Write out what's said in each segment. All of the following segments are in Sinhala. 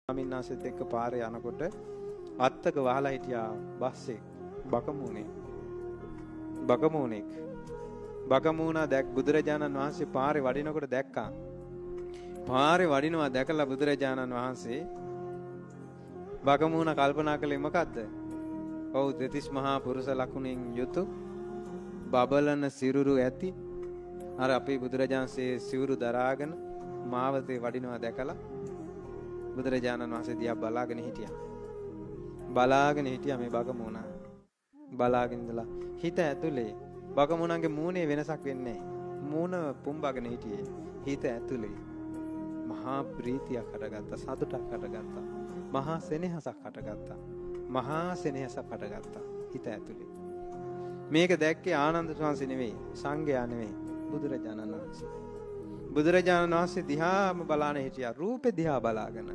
ස්වාමීන් වහන්සේත් එක්ක පාරේ යනකොට අත්තක වහලා හිටියා බස්සේ බකමූණා දැක් බුදුරජාණන් වහන්සේ පාරේ වඩිනකොට දැක්කා. පාරේ වඩිනවා දැකලා බුදුරජාණන් වහන්සේ බකමූණා කල්පනා කළේ මොකද්ද? ඔව් දෙතිස් මහා පුරුෂ ලකුණෙන් යුතු බබලන සිරුරු ඇති අර අපේ බුදුරජාණන්සේ සිවුරු දරාගෙන මාවතේ වඩිනවා දැකලා බුදුරජාණන් වහන්සේ දිහා බලාගෙන හිටියා මේ බකමූණා. බලාගෙන ඉඳලා හිත ඇතුලේ බකමූණාගේ මූණේ වෙනසක් වෙන්නේ නැහැ. මූණ පුම්බගෙන හිටියේ. හිත ඇතුලේ මහා ප්‍රීතියක් හටගත්තා, සතුටක් හටගත්තා, මහා සෙනෙහසක් හටගත්තා. හිත ඇතුලේ. මේක දැක්කේ ආනන්ද ස්වාමීන් නෙවෙයි, සංඝයා නෙවෙයි, බුදුරජාණන් වහන්සේ. බුදුරජාණන් වහන්සේ දිහාම බලාන හිටියා. රූපේ දිහා බලාගෙන.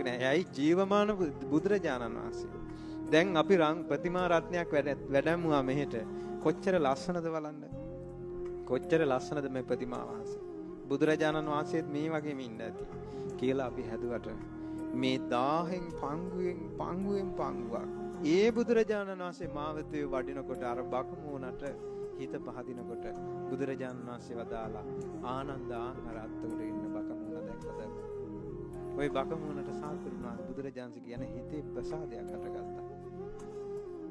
එයි ජීවමාන බුදුරජාණන් වහන්සේ. දැන් අපි ප්‍රතිමා රත්නයක් වැඩමුවා මෙහෙට. කොච්චර ලස්සනද බලන්න. කොච්චර ලස්සනද මේ ප්‍රතිමා වහන්සේ. බුදුරජාණන් වහන්සේත් මේ වගේම ඉන්න ඇති කියලා අපි හැදුවට මේ 1000න් පංගුවෙන් පංගුවක්. ඒ බුදුරජාණන් වහන්සේ මාවතේ වඩිනකොට අර බකමූණට හිත පහදිනකොට බුදුරජාණන් වහන්සේ වදාලා ආනන්ද අර අත්තුඩ ඉන්න බකමූණ දැක්කද? ওই බකමූණට සාකරුණා බුදුරජාණන් කියන හිතේ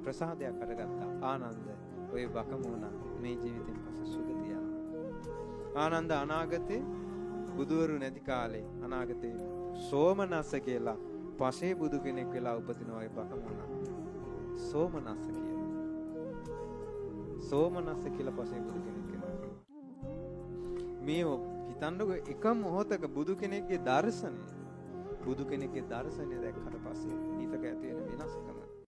ප්‍රසාදයක් හටගත්තා. ආනන්ද ওই බකමූණ මේ ජීවිතෙන් පස්සේ සුගතිය යනවා. ආනන්ද අනාගතේ බුදුවරු නැති කාලේ අනාගතේ සෝමනස්ස කියලා පසේ බුදු කෙනෙක් වෙලා උපදිනවා. ওই බකමූණ සෝමනස්ස කියලා පසේ බුදු කෙනෙක් වෙනවා. මේ හිතන්නකො එක මොහොතක බුදු කෙනෙක්ගේ දර්ශනය දැක්කට පස්සේ